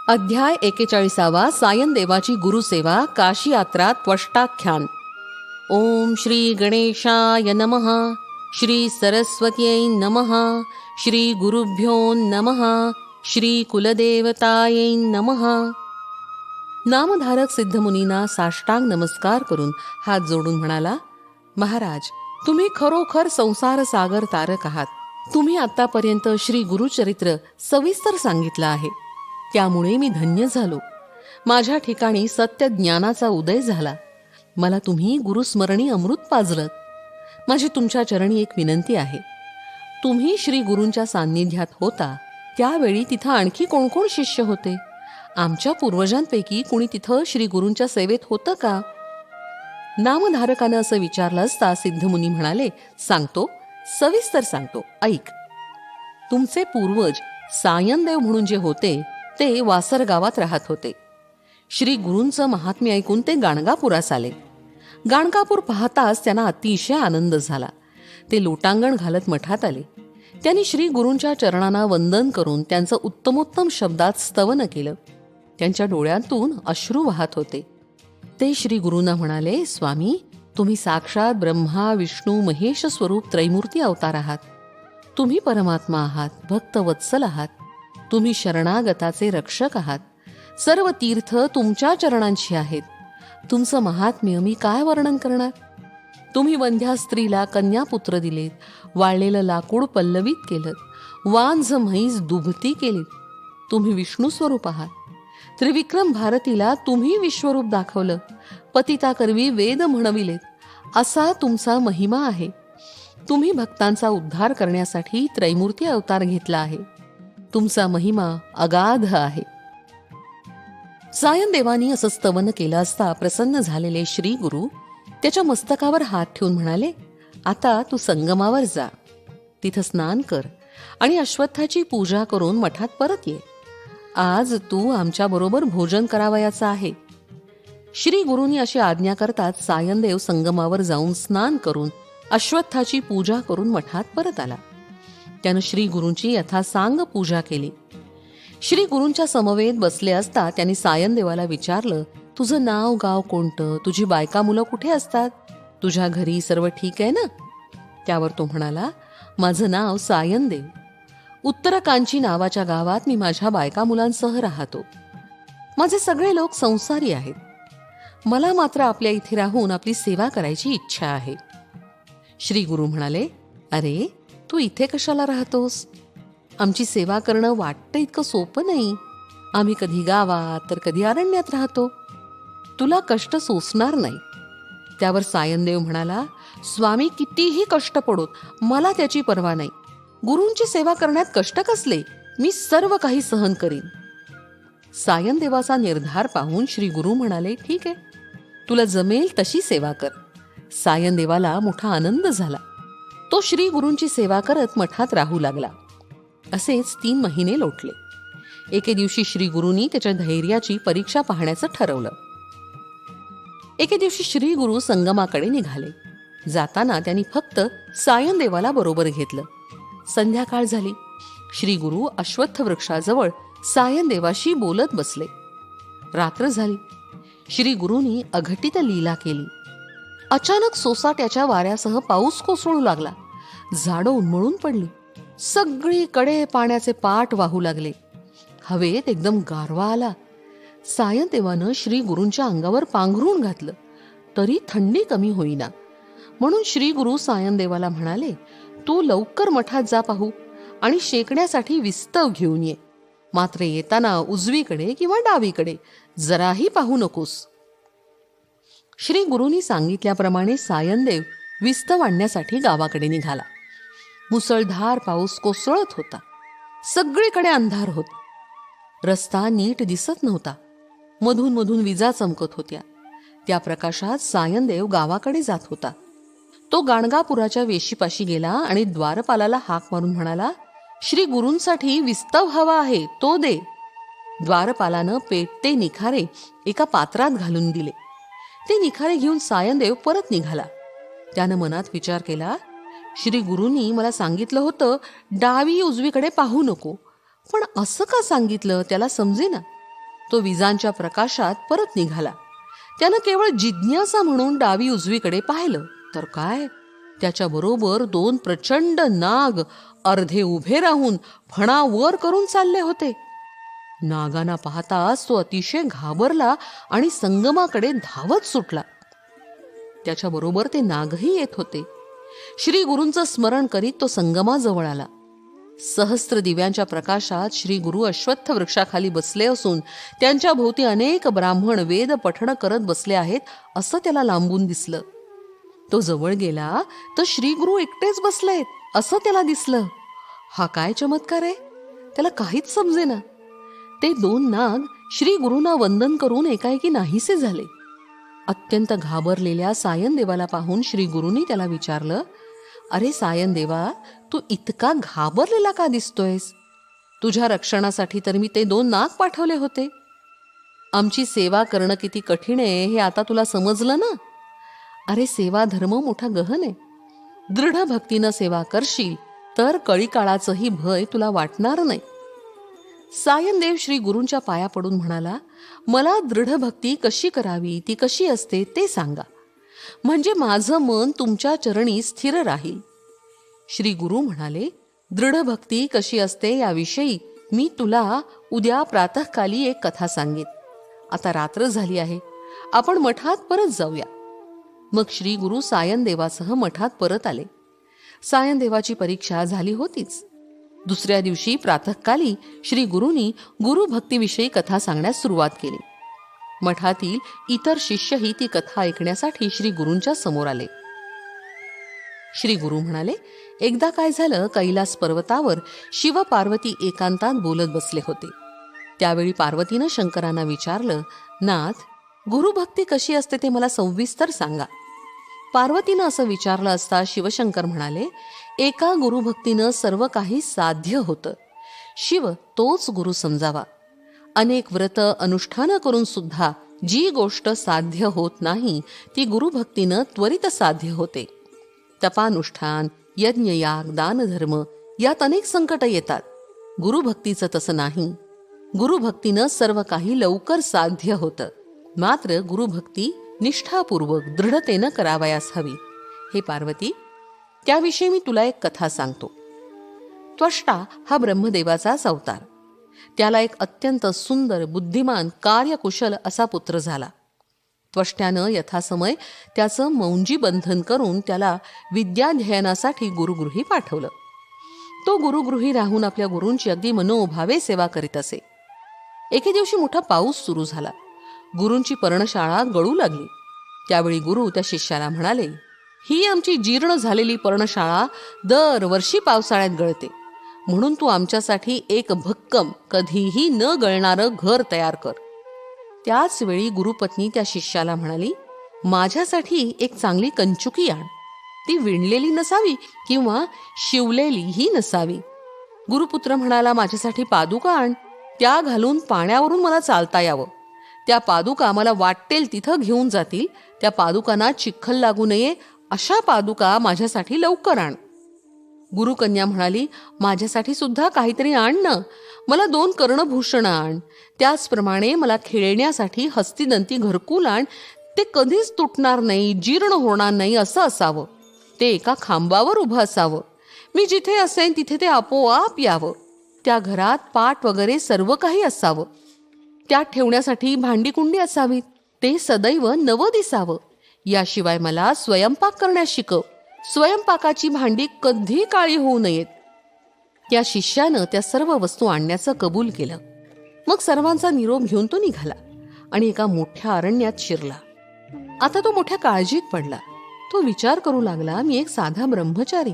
अध्याय 41 सायन देवाची गुरुसेवा काशी यात्रा त्वष्टाख्यान. ओम श्री गणेशाय नमः. श्री सरस्वत्यै नमः. श्री गुरुभ्यो नमः. श्री कुलदेवतायै नमः. नामधारक सिद्धमुनींना साष्टांग नमस्कार करून हात जोडून म्हणाला, महाराज, तुम्ही खरोखर संसार सागर तारक आहात. तुम्ही आतापर्यंत श्री गुरुचरित्र सविस्तर सांगितलं आहे, त्यामुळे मी धन्य झालो. माझ्या ठिकाणी सत्य ज्ञानाचा उदय झाला. मला तुम्ही गुरुस्मरणी अमृत पाजलं. माझी तुमच्या चरणी एक विनंती आहे. तुम्ही श्री गुरूंच्या सान्निध्यात होता त्यावेळी तिथं आणखी कोण कोण शिष्य होते? आमच्या पूर्वजांपैकी कुणी तिथं श्री गुरूंच्या सेवेत होतं का? नामधारकानं असं विचारलं असता सिद्धमुनी म्हणाले, सांगतो, सविस्तर सांगतो, ऐक. तुमचे पूर्वज सायनदेव म्हणून जे होते ते वासर गावात राहत होते. श्री गुरूंचं महात्म्य ऐकून ते गाणगापुरास आले. गाणगापूर पाहताच त्यांना अतिशय आनंद झाला. ते लोटांगण घालत मठात आले. त्यांनी श्री गुरूंच्या चरणांना वंदन करून त्यांचं उत्तमोत्तम शब्दात स्तवन केलं. त्यांच्या डोळ्यातून अश्रू वाहत होते. ते श्री गुरूंना म्हणाले, स्वामी, तुम्ही साक्षात ब्रह्मा विष्णू महेश स्वरूप त्रैमूर्ती अवतार आहात. तुम्ही परमात्मा आहात, भक्त वत्सल आहात. तुम्ही शरणागताचे रक्षक आहात. सर्व तीर्थ तुमच्या चरणांची आहेत. तुमचं महात्म्य मी काय वर्णन करणार? तुम्ही वंध्या स्त्रीला कन्यापुत्र दिलेत, वाळलेलं लाकूड पल्लवित केलं, वांझ म्हैस दुभती केलीत. तुम्ही विष्णू स्वरूप आहात. त्रिविक्रम भारतीला तुम्ही विश्वरूप दाखवलं, पतिताकरवी वेद म्हणविलेत. असा तुमचा महिमा आहे. तुम्ही भक्तांचा उद्धार करण्यासाठी त्रैमूर्ती अवतार घेतला आहे. तुमचा महिमा अगाध आहे. सायनदेवानी असं स्तवन केलं असता प्रसन्न झालेले श्री गुरु त्याच्या मस्तकावर हात ठेवून म्हणाले, आता तू संगमावर जा, तिथं स्नान कर आणि अश्वत्थाची पूजा करून मठात परत ये. आज तू आमच्या बरोबर भोजन करावयाचं आहे. श्री गुरूंनी अशी आज्ञा करतात सायनदेव संगमावर जाऊन स्नान करून अश्वत्थाची पूजा करून मठात परत आला. त्यानं श्री गुरूंची यथासांग पूजा केली. श्री गुरूंच्या समवेत बसले असता त्यांनी सायनदेवाला विचारलं, तुझं नाव गाव कोणतं? तुझी बायका मुलं कुठे असतात? तुझ्या घरी सर्व ठीक आहे ना? त्यावर तो म्हणाला, माझं नाव सायनदेव. उत्तरकांची नावाच्या गावात मी माझ्या बायका मुलांसह राहतो. माझे सगळे लोक संसारी आहेत. मला मात्र आपल्या इथे राहून आपली सेवा करायची इच्छा आहे. श्री गुरु म्हणाले, अरे, तू इथे कशाला राहतोस? आमची सेवा करणं वाटतं इतकं सोपं नाही. आम्ही कधी गावात तर कधी अरण्यात राहतो. तुला कष्ट सोसणार नाही. त्यावर सायनदेव म्हणाला, स्वामी, कितीही कष्ट पडोत, मला त्याची पर्वा नाही. गुरूंची सेवा करण्यात कष्ट कसले? मी सर्व काही सहन करीन. सायनदेवाचा निर्धार पाहून श्री गुरु म्हणाले, ठीक आहे, तुला जमेल तशी सेवा कर. सायनदेवाला मोठा आनंद झाला. तो श्री गुरूंची सेवा करत मठात राहू लागला. असेच 3 महिने लोटले. एके दिवशी श्री गुरूंनी त्याच्या धैर्याची परीक्षा पाहण्याचं ठरवलं. एके दिवशी श्री गुरु संगमाकडे निघाले. जाताना त्यांनी फक्त सायनदेवाला बरोबर घेतलं. संध्याकाळ झाली. श्री गुरु अश्वत्थ वृक्षाजवळ सायनदेवाशी बोलत बसले. रात्र झाली. श्री गुरूंनी अघटित लीला केली. अचानक सोसाट्याच्या वाऱ्यासह पाऊस कोसळू लागला. झाडं उन्मळून पडली. सगळीकडे पाण्याचे पाट वाहू लागले. हवेत एकदम गारवा आला. सायनदेवानं श्री गुरूंच्या अंगावर पांघरून घातलं, तरी थंडी कमी होईना. म्हणून श्री गुरु सायनदेवाला म्हणाले, तू लवकर मठात जा पाहू आणि शेकण्यासाठी विस्तव घेऊन ये. मात्र येताना उजवीकडे किंवा डावीकडे जराही पाहू नकोस. श्री गुरूंनी सांगितल्याप्रमाणे सायनदेव विस्तव आणण्यासाठी गावाकडे निघाला. मुसळधार पाऊस कोसळत होता. सगळीकडे अंधार होता. रस्ता नीट दिसत नव्हता. मधून मधून विजा चमकत होत्या. त्या प्रकाशात सायनदेव गावाकडे जात होता. तो गाणगापुराच्या वेशीपाशी गेला आणि द्वारपालाला हाक मारून म्हणाला, श्री गुरूंसाठी विस्तव हवा आहे, तो दे. द्वारपालानं पेटते निखारे एका पात्रात घालून दिले. ते निखारे घेऊन सायनदेव परत निघाला. त्यानं मनात विचार केला, श्री गुरूंनी मला सांगितलं होतं डावी उजवीकडे पाहू नको, पण असं का सांगितलं त्याला समजेना. तो विजांच्या प्रकाशात परत निघाला. त्यानं केवळ जिज्ञासा म्हणून डावी उजवीकडे पाहिलं तर काय, त्याच्या बरोबर 2 प्रचंड नाग अर्धे उभे राहून फणा वर करून चालले होते. नागांना पाहताच तो अतिशय घाबरला आणि संगमाकडे धावत सुटला. त्याच्या बरोबर ते नागही येत होते. श्री गुरूंचं स्मरण करीत तो संगमाजवळ आला. सहस्त्र दिव्यांच्या प्रकाशात श्री गुरु अश्वत्थ वृक्षाखाली बसले असून त्यांच्या भोवती अनेक ब्राह्मण वेद पठण करत बसले आहेत असं त्याला लांबून दिसलं. तो जवळ गेला तर श्री गुरु एकटेच बसलेत असं त्याला दिसलं. हा काय चमत्कार आहे, त्याला काहीच समजेना. ते 2 नाग श्री गुरूंना वंदन करून एकाएकी नाहीसे झाले. अत्यंत घाबरलेल्या सायनदेवाला पाहून श्री गुरूंनी त्याला विचारलं, अरे सायनदेवा, तू इतका घाबरलेला का दिसतोयस? तुझ्या रक्षणासाठी तर मी ते 2 नाग पाठवले होते. आमची सेवा करणं किती कठीण आहे हे आता तुला समजलं ना? अरे सेवा धर्म मोठा गहन आहे. दृढ भक्तीनं सेवा करशील तर कळीकाळाचंही भय तुला वाटणार नाही. सायनदेव श्री गुरूंच्या पाया पडून म्हणाला, मला दृढ भक्ती कशी करावी, ती कशी असते ते सांगा, म्हणजे माझं मन तुमच्या चरणी स्थिर राहील. श्री गुरु म्हणाले, दृढ भक्ती कशी असते याविषयी मी तुला उद्या प्रातःकाली एक कथा सांगेन. आता रात्र झाली आहे, आपण मठात परत जाऊया. मग श्री गुरु सायनदेवासह मठात परत आले. सायनदेवाची परीक्षा झाली होतीच. दुसऱ्या दिवशी प्रातःकाली श्री गुरूंनी गुरुभक्तीविषयी कथा सांगण्यास सुरुवात केली. मठातील इतर शिष्यही ती कथा ऐकण्यासाठी श्री गुरूंच्या समोर आले. श्री गुरु म्हणाले, एकदा काय झालं, कैलास पर्वतावर शिव पार्वती एकांतात बोलत बसले होते. त्यावेळी पार्वतीनं शंकरांना विचारलं, नाथ, गुरुभक्ती कशी असते ते मला सविस्तर सांगा. पार्वतीनं असं विचारलं असता शिवशंकर म्हणाले, एका गुरुभक्तीनं सर्व काही साध्य होतं. शिव तोच गुरु समजावा. अनेक व्रत अनुष्ठानं करून सुद्धा जी गोष्ट साध्य होत नाही ती गुरुभक्तीनं त्वरित साध्य होते. तपानुष्ठान, यज्ञयाग, दानधर्म यात अनेक संकट येतात. गुरुभक्तीचं तसं नाही. गुरुभक्तीनं सर्व काही लवकर साध्य होतं. मात्र गुरुभक्ती निष्ठापूर्वक दृढतेनं करावयास हवी. हे पार्वती, त्याविषयी मी तुला एक कथा सांगतो. त्वष्टा हा ब्रह्मदेवाचाच अवतार. त्याला एक अत्यंत सुंदर, बुद्धिमान, कार्यकुशल असा पुत्र झाला. त्वष्ट्यानं यथासमय त्याचं मौंजी बंधन करून त्याला विद्याध्ययनासाठी गुरुगृही पाठवलं. तो गुरुगृही राहून आपल्या गुरूंची अगदी मनोभावे सेवा करीत असे. एके दिवशी मोठा पाऊस सुरू झाला. गुरूंची पर्णशाळा गळू लागली. त्यावेळी गुरु त्या शिष्याला म्हणाले, ही आमची जीर्ण झालेली पर्णशाळा दरवर्षी पावसाळ्यात गळते, म्हणून तू आमच्यासाठी एक भक्कम, कधीही न गळणारं घर तयार कर. त्याच वेळी गुरुपत्नी त्या शिष्याला म्हणाली, माझ्यासाठी एक चांगली कंचुकी आण. ती विणलेली नसावी किंवा शिवलेलीही नसावी. गुरुपुत्र म्हणाला, माझ्यासाठी पादुका आण. त्या घालून पाण्यावरून मला चालता यावं. त्या पादुका मला वाटेल तिथं घेऊन जातील. त्या पादुकांना चिखल लागू नये अशा पादुका माझ्यासाठी लवकर आण. गुरुकन्या म्हणाली, माझ्यासाठी सुद्धा काहीतरी आण ना. मला 2 कर्णभूषणं आण. त्याचप्रमाणे मला खेळण्यासाठी हस्तिदंती घरकुल आण. ते कधीच तुटणार नाही, जीर्ण होणार नाही असं असावं. ते एका खांबावर उभं असावं. मी जिथे असेन तिथे ते आपोआप यावं. त्या घरात पाट वगैरे सर्व काही असावं. त्यात ठेवण्यासाठी भांडीकुंडी असावीत. ते सदैव नवं दिसावं. याशिवाय मला स्वयंपाक करण्यास शिकव. स्वयंपाकाची भांडी कधी काळी होऊ नयेत. त्या शिष्यानं त्या सर्व वस्तू आणण्याचं कबूल केलं. मग सर्वांचा निरोप घेऊन तो निघाला आणि एका मोठ्या अरण्यात शिरला. आता तो मोठ्या काळजीत पडला. तो विचार करू लागला, मी एक साधा ब्रह्मचारी,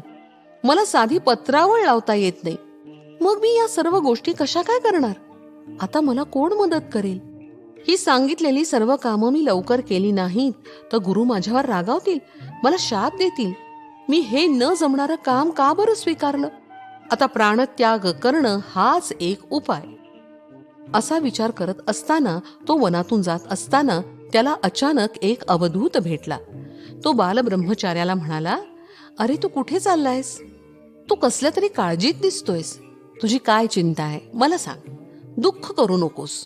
मला साधी पत्रावळ लावता येत नाही. मग मी या सर्व गोष्टी कशा काय करणार? आता मला कोण मदत करेल? ही सांगितलेली सर्व कामं मी लवकर केली नाहीत तर गुरु माझ्यावर रागावतील, मला शाप देतील. मी हे न जमणारं काम का बरं स्वीकारलं? आता प्राणत्याग करणं हाच एक उपाय. असा विचार करत असताना तो वनातून जात असताना त्याला अचानक एक अवधूत भेटला. तो बालब्रह्मचार्याला म्हणाला, अरे तू कुठे चाललायस? तू कसल्या तरी काळजीत दिसतोयस. तुझी काय चिंता आहे मला सांग. दुःख करू नकोस.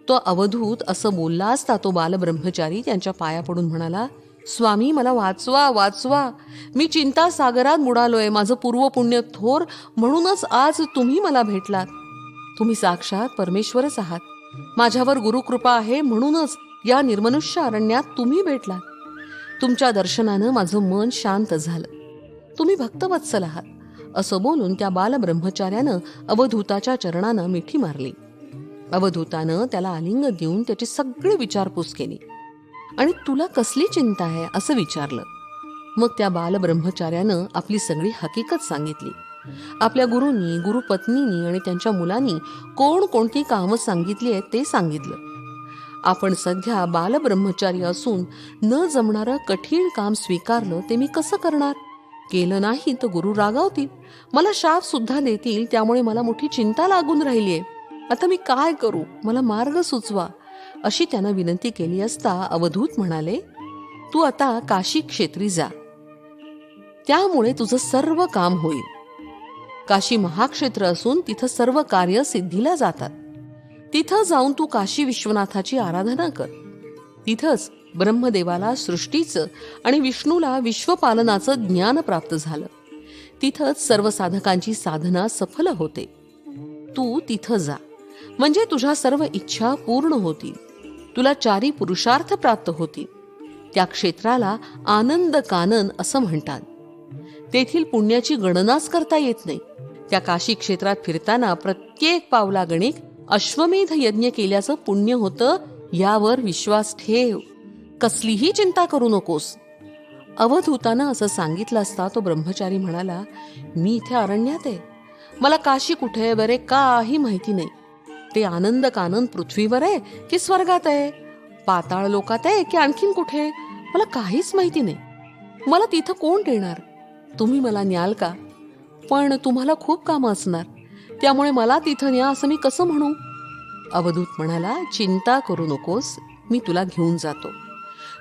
तो अवधूत असं बोलला असता तो बालब्रह्मचारी त्यांच्या पाया पडून म्हणाला, स्वामी मला वाचवा वाचवा, मी चिंता सागरात बुडालोय. माझं पूर्वपुण्य थोर म्हणूनच आज तुम्ही मला भेटलात. तुम्ही साक्षात परमेश्वरच आहात. माझ्यावर गुरुकृपा आहे म्हणूनच या निर्मनुष्य अरण्यात तुम्ही भेटलात. तुमच्या दर्शनानं माझं मन शांत झालं. तुम्ही भक्तवत्सल आहात. असं बोलून त्या बालब्रह्मचार्यानं अवधूताच्या चरणानं मिठी मारली. अवधूतानं त्याला आलिंगन देऊन त्याची सगळी विचारपूस केली आणि तुला कसली चिंता आहे असं विचारलं. मग त्या बालब्रह्मचार्यानं आपली सगळी हकीकत सांगितली. आपल्या गुरूंनी, गुरुपत्नींनी आणि त्यांच्या मुलांनी कोणती कामं सांगितली आहेत ते सांगितलं. आपण सध्या बालब्रह्मचारी असून न जमणारं कठीण काम स्वीकारलं ते मी कसं करणार? केलं नाही तर गुरु रागावतील, मला शाप सुद्धा देतील. त्यामुळे मला मोठी चिंता लागून राहिलीये. आता मी काय करू? मला मार्ग सुचवा, अशी त्यानं विनंती केली असता अवधूत म्हणाले, तू आता काशी क्षेत्री जा. त्यामुळे तुझं सर्व काम होईल. काशी महाक्षेत्र असून तिथं सर्व कार्य सिद्धीला जातात. तिथं जाऊन तू काशी विश्वनाथाची आराधना कर. तिथंच ब्रह्मदेवाला सृष्टीचं आणि विष्णूला विश्वपालनाचं ज्ञान प्राप्त झालं. तिथंच सर्व साधकांची साधना सफल होते. तू तिथं जा, म्हणजे तुझ्या सर्व इच्छा पूर्ण होतील. तुला 4 पुरुषार्थ प्राप्त होतील. त्या क्षेत्राला आनंद कानन असं म्हणतात. तेथील पुण्याची गणनाच करता येत नाही. त्या काशी क्षेत्रात फिरताना प्रत्येक पावलागणिक अश्वमेध यज्ञ केल्याचं पुण्य होतं. यावर विश्वास ठेव, कसलीही चिंता करू नकोस. अवधूतानं असं सांगितलं असता तो ब्रह्मचारी म्हणाला, मी इथे अरण्यात आहे. मला काशी कुठे आहे बरे काही माहिती नाही. ते आनंद कानन पृथ्वीवर आहे की स्वर्गात आहे, पाताळ लोकात आहे की आणखीन कुठे, मला काहीच माहिती नाही. मला तिथं कोण देणार? तुम्ही मला न्याल का? पण तुम्हाला खूप कामं असणार, त्यामुळे मला तिथं न्या असं मी कसं म्हणू? अवधूत म्हणाला, चिंता करू नकोस, मी तुला घेऊन जातो.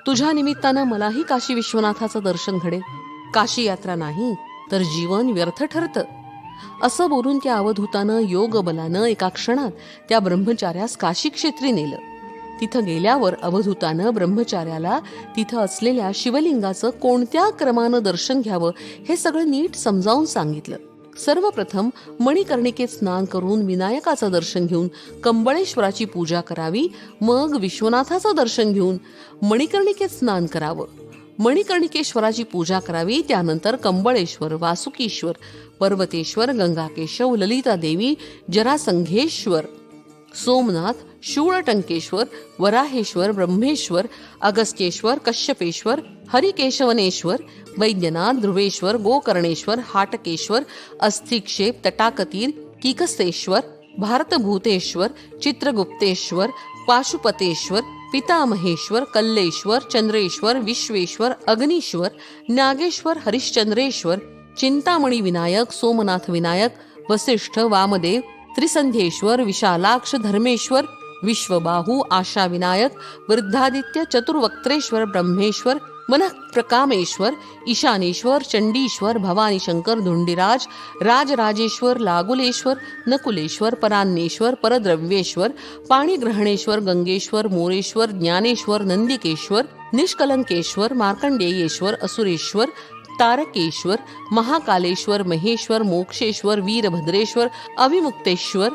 तुझ्या निमित्तानं मलाही काशी विश्वनाथाचं दर्शन घडेल. काशी यात्रा नाही तर जीवन व्यर्थ ठरतं. असं बोलून त्या अवधूतानं योग बलानं एका क्षणात त्या ब्रह्मचार्यास काशी क्षेत्री नेलं. तिथं गेल्यावर अवधूतानं ब्रह्मचार्याला तिथं असलेल्या शिवलिंगाचं कोणत्या क्रमानं दर्शन घ्यावं हे सगळं नीट समजावून सांगितलं. सर्वप्रथम मणिकर्णिकेत स्नान करून विनायकाचं दर्शन घेऊन कंबळेश्वराची पूजा करावी. मग विश्वनाथाचं दर्शन घेऊन मणिकर्णिकेत स्नान करावं. मणिकर्णिकेश्वराची पूजा करावी. त्यानंतर कंबळेश्वर, वासुकीश्वर, पर्वतेश्वर, गंगाकेशव, ललिता देवी, जरासंघेश्वर, सोमनाथ, शूळटंकेश्वर, वराहेश्वर, ब्रह्मेश्वर, अगस्त्येश्वर, कश्यपेश्वर, हरिकेशवनेश्वर, वैद्यनाथ, ध्रुवेश्वर, गोकर्णेश्वर, हाटकेश्वर, अस्थिक्षेप, तटाकतीर, किकसेश्वर, भारतभूतेश्वर, चित्रगुप्तेश्वर, पाशुपतेश्वर, पितामहेश्वर, कल्लेश्वर, चंद्रेश्वर, विश्वेश्वर, अग्नीश्वर, नागेश्वर, हरिश्चंद्रेश्वर, चिंतामणी विनायक, सोमनाथ विनायक, वसिष्ठ, वामदेव, त्रिसंध्येश्वर, विशालाक्ष, धर्मेश्वर, विश्वबाहू, आशा विनायक, वृद्धादित्य, चतुर्वक्त्रेश्वर, ब्रह्मेश्वर, मनःप्रकामेश्वर, ईशानेश्वर, चंडीश्वर, भवानी शंकर, धुंडीराज, राजराजेश्वर, लागुलेश्वर, नकुलेश्वर, परान्नेश्वर, परद्रव्येश्वर, पाणीग्रहणेश्वर, गंगेश्वर, मोरेश्वर, ज्ञानेश्वर, नंदिकेश्वर, निष्कलंकेश्वर, मार्कंडेयेश्वर, असुरेश्वर, तारकेश्वर, महाकालेश्वर, महेश्वर, मोक्षेश्वर, वीरभद्रेश्वर, अविमुक्तेश्वर,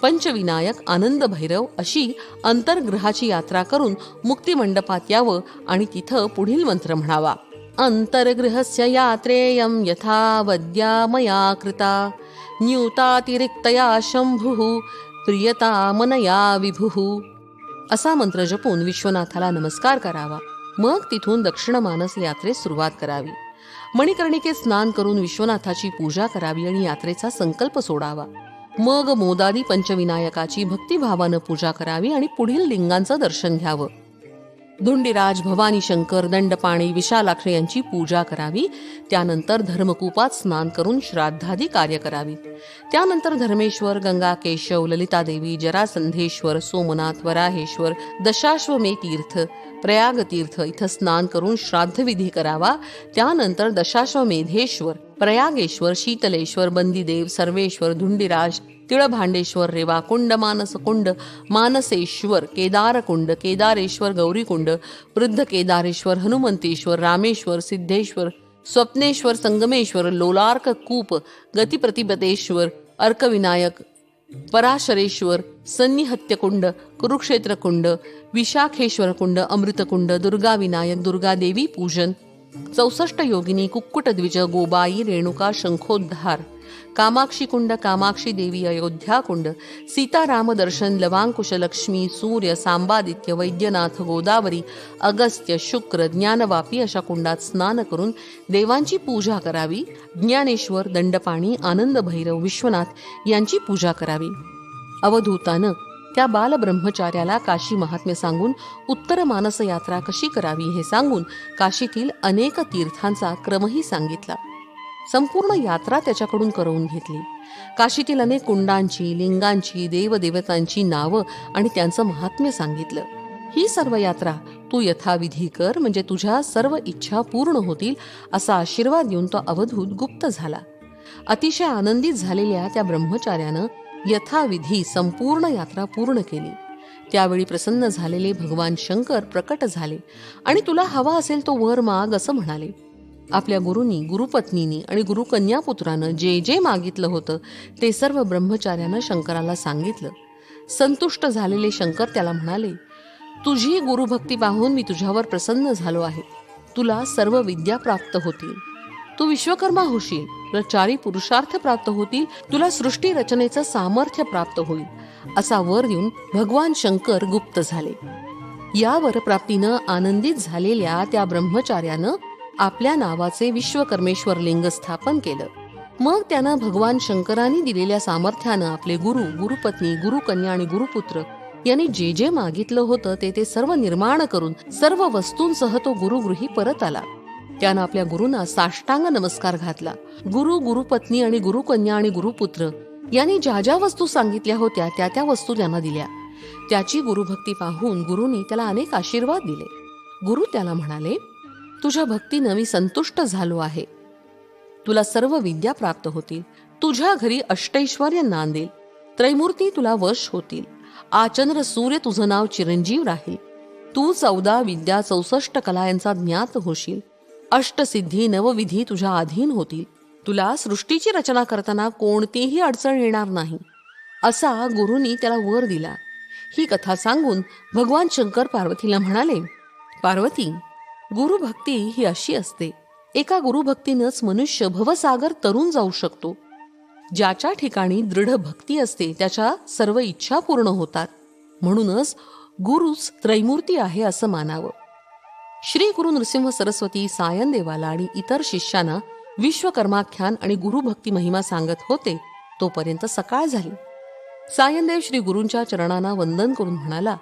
पंचविनायक, आनंद भैरव अशी अंतर्ग्रहाची यात्रा करून मुक्तिमंडपात यावं आणि तिथं पुढील मंत्र म्हणावा. अंतर्गृहस्य यात्रेयं यथा वद्या मया कृता न्यूतातिरिक्तया शंभुः प्रियता मनया विभुः. असा मंत्र जपून विश्वनाथाला नमस्कार करावा. मग तिथून दक्षिण मानस यात्रेस सुरुवात करावी. मणिकर्णिकेत स्नान करून विश्वनाथाची पूजा करावी आणि यात्रेचा संकल्प सोडावा. मग मोदादी पंचविनायकाची भक्तिभावानं पूजा करावी आणि पुढील लिंगांचं दर्शन घ्यावं. धुंडीराज, भवानी शंकर, दंडपाणी, विशालाक्ष यांची पूजा करावी. त्यानंतर धर्मकूपात स्नान करून श्राद्धादी कार्य करावी. त्यानंतर धर्मेश्वर, गंगाकेशव, ललितादेवी, जरासंधेश्वर, सोमनाथ, वराहेश्वर, दशाश्वमेध तीर्थ, प्रयाग तीर्थ इथं स्नान करून श्राद्धविधी करावा. त्यानंतर दशाश्वमेधेश्वर, प्रयागेश्वर, शीतलेश्वर, बंदीदेव, सर्वेश्वर, धुंडीराज, तिळभांडेश्वर, रेवाकुंड, मानसकुंड, मानसेश्वर, केदारकुंड, केदारेश्वर, गौरीकुंड, वृद्ध केदारेश्वर, हनुमंतेश्वर, रामेश्वर, सिद्धेश्वर, स्वप्नेश्वर, संगमेश्वर, लोलार्क कूप, गतिप्रतिपदेश्वर, अर्कविनायक, पराशरेश्वर, सन्निहत्यकुंड, कुरुक्षेत्रकुंड, विशाखेश्वर कुंड, अमृतकुंड, दुर्गा विनायक, दुर्गादेवी पूजन, 64 योगिनी, कुक्कुटद्विज, गोबाई, रेणुका, शंखोद्धार, कामाक्षी कुंड, कामाक्षी देवी, अयोध्या कुंड, सीताराम दर्शन, लवांकुश, लक्ष्मी, सूर्य, सांबादित्य, वैद्यनाथ, गोदावरी, अगस्त्य, शुक्र, ज्ञानवापी अशा कुंडात स्नान करून देवांची पूजा करावी. ज्ञानेश्वर, दंडपाणी, आनंद भैरव, विश्वनाथ यांची पूजा करावी. अवधूतानं त्या बालब्रह्मचार्याला काशी महात्म्य सांगून उत्तर मानस यात्रा कशी करावी हे सांगून काशीतील अनेक तीर्थांचा क्रमही सांगितला. संपूर्ण यात्रा त्याच्याकडून करवून घेतली. काशीतील अनेक कुंडांची, लिंगांची, देवदेवतांची नावं आणि त्यांचं महात्म्य सांगितलं. ही सर्व यात्रा तू यथाविधी कर, म्हणजे तुझ्या सर्व इच्छा पूर्ण होतील असा आशीर्वाद देऊन तो अवधूत गुप्त झाला. अतिशय आनंदित झालेल्या त्या ब्रह्मचार्यानं यथाविधी संपूर्ण यात्रा पूर्ण केली. त्यावेळी प्रसन्न झालेले भगवान शंकर प्रकट झाले आणि तुला हवा असेल तो वर माग असं म्हणाले. आपल्या गुरूंनी, गुरुपत्नीनी आणि गुरुकन्यापुत्रानं जे जे मागितलं होतं ते सर्व ब्रह्मचार्यानं शंकराला सांगितलं. संतुष्ट झालेले शंकर त्याला म्हणाले, तुझी गुरुभक्ती पाहून मी तुझ्यावर प्रसन्न झालो आहे. तुला सर्व विद्या प्राप्त होतील, तू विश्वकर्मा होशील, तुला 4 पुरुषार्थ प्राप्त होतील, तुला सृष्टी रचनेचं सामर्थ्य प्राप्त होईल असा वर देऊन भगवान शंकर गुप्त झाले. या वरप्राप्तीनं आनंदित झालेल्या त्या ब्रह्मचार्यानं आपल्या नावाचे विश्वकर्मेश्वर लिंग स्थापन केलं. मग त्यानं भगवान शंकरांनी दिलेल्या सामर्थ्यानं आपले गुरु, गुरुपत्नी, गुरुकन्या आणि गुरुपुत्र यांनी जे जे मागितलं होतं ते सर्व निर्माण करून सर्व वस्तूंसह तो गुरुगृही परत आला. त्यानं आपल्या गुरूंना साष्टांग नमस्कार घातला. गुरु, गुरुपत्नी आणि गुरुकन्या आणि गुरुपुत्र यांनी ज्या ज्या वस्तू सांगितल्या होत्या त्या त्या वस्तू त्यांना दिल्या. त्याची गुरुभक्ती पाहून गुरुनी त्याला अनेक आशीर्वाद दिले. गुरु त्याला म्हणाले, तुझ्या भक्तीनं मी संतुष्ट झालो आहे. तुला सर्व विद्या प्राप्त होतील, तुझ्या घरी अष्टैश्वर्य नांदेल, त्रैमूर्ती तुला वश होतील, आचंद्र सूर्य तुझं नाव चिरंजीव राहील, तू 14 विद्या 64 कला यांचा ज्ञात होशील, अष्टसिद्धी नवविधी तुझ्या अधीन होतील, तुला सृष्टीची रचना करताना कोणतीही अडचण येणार नाही असा गुरुनी त्याला वर दिला. ही कथा सांगून भगवान शंकर पार्वतीला म्हणाले, पार्वती, गुरुभक्ती ही अशी असते, एका गुरुभक्तीनंच मनुष्य भवसागर तरून जाऊ शकतो. ज्याच्या ठिकाणी दृढ भक्ती असते त्याच्या सर्व इच्छा पूर्ण होतात. म्हणूनच गुरुच त्रैमूर्ती आहे असं मानावं. श्री गुरु नृसिंह सरस्वती सायनदेवाला आणि इतर शिष्यांना विश्वकर्माख्यान आणि गुरुभक्ती महिमा सांगत होते. तोपर्यंत सकाळ झाली. सायनदेव श्री गुरूंच्या चरणांना वंदन करून म्हणाला,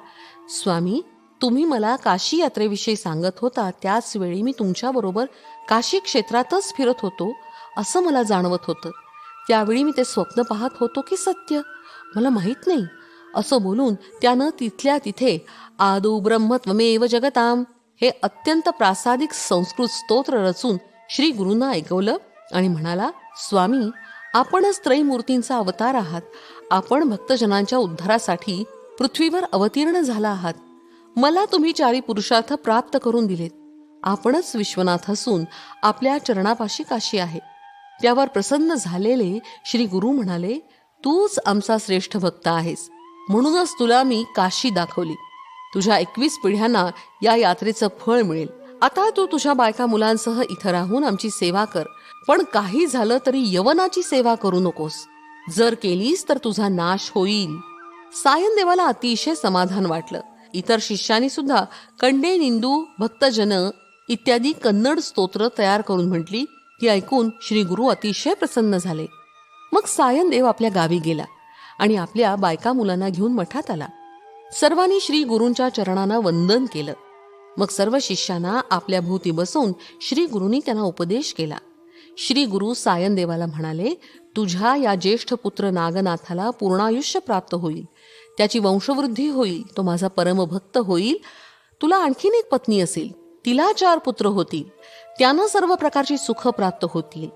स्वामी, तुम्ही मला काशी यात्रेविषयी सांगत होता त्याच वेळी मी तुमच्याबरोबर काशी क्षेत्रातच फिरत होतो असं मला जाणवत होतं. त्यावेळी मी ते स्वप्न पाहत होतो की सत्य मला माहीत नाही असं बोलून त्यानं तिथल्या तिथे आदौ ब्रह्मत्वमेव जगताम हे अत्यंत प्रासादिक संस्कृत स्तोत्र रचून श्री गुरूंना ऐकवलं आणि म्हणाला, स्वामी, आपणच त्रैमूर्तींचा अवतार आहात. आपण भक्तजनांच्या उद्धारासाठी पृथ्वीवर अवतीर्ण झाला आहात. मला तुम्ही 4 पुरुषार्थ प्राप्त करून दिलेत. आपणच विश्वनाथ असून आपल्या चरणापाशी काशी आहे. त्यावर प्रसन्न झालेले श्री गुरु म्हणाले, तूच आमचा श्रेष्ठ भक्त आहेस, म्हणूनच तुला मी काशी दाखवली. तुझ्या 21 पिढ्यांना या यात्रेचं फळ मिळेल. आता तू तुझ्या बायका मुलांसह इथं राहून आमची सेवा कर, पण काही झालं तरी यवनाची सेवा करू नकोस. जर केलीस तर तुझा नाश होईल. सायनदेवाला अतिशय समाधान वाटलं. इतर शिष्यांनी सुद्धा कंडे निंदू भक्तजन इत्यादी कन्नड स्तोत्र तयार करून म्हटली. ती ऐकून श्री गुरु अतिशय प्रसन्न झाले. मग सायनदेव आपल्या गावी गेला आणि आपल्या बायका मुलांना घेऊन मठात आला. सर्वांनी श्री गुरूंच्या चरणांना वंदन केलं. मग सर्व शिष्यांना आपल्या भोवती बसवून श्री गुरूंनी त्यांना उपदेश केला. श्री गुरु सायनदेवाला म्हणाले, तुझ्या या ज्येष्ठ पुत्र नागनाथाला पूर्णायुष्य प्राप्त होईल, त्याची वंशवृद्धी होईल, तो माझा परमभक्त होईल. तुला आणखीन एक पत्नी असेल, तिला 4 पुत्र होतील, त्यानं सर्व प्रकारची सुख प्राप्त होतील.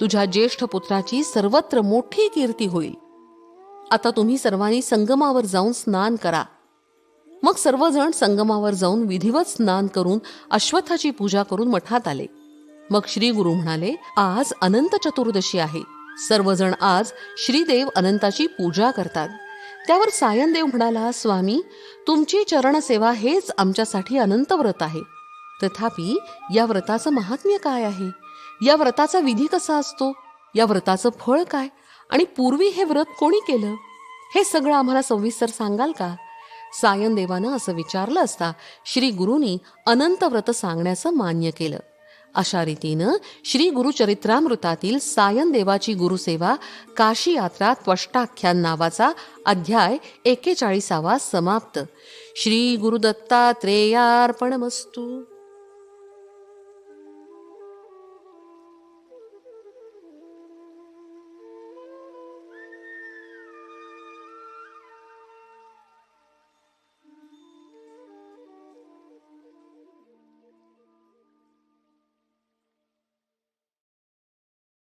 तुझ्या ज्येष्ठ पुत्राची सर्वत्र मोठी कीर्ती होईल. आता तुम्ही सर्वांनी संगमावर जाऊन स्नान करा. मग सर्वजण संगमावर जाऊन विधिवत स्नान करून अश्वत्थाची पूजा करून मठात आले. मग श्री गुरु म्हणाले, आज अनंत चतुर्दशी आहे. सर्वजण आज श्रीदेव अनंताची पूजा करतात. त्यावर सायनदेव म्हणाला, स्वामी, तुमची चरणसेवा हेच आमच्यासाठी अनंत व्रत आहे. तथापि या व्रताचं महात्म्य काय आहे? या व्रताचा विधी कसा असतो? या व्रताचं फळ काय? आणि पूर्वी हे व्रत कोणी केलं? हे सगळं आम्हाला सविस्तर सांगाल का? सायनदेवानं असं विचारलं असता श्री गुरूंनी अनंत व्रत सांगण्याचं मान्य केलं. अशा रीतीनं श्री गुरुचरित्रामृतातील सायनदेवाची गुरुसेवा काशी यात्रा त्वष्टाख्यान नावाचा अध्याय 41 समाप्त. श्री गुरुदत्तात्रेयार्पणमस्तु.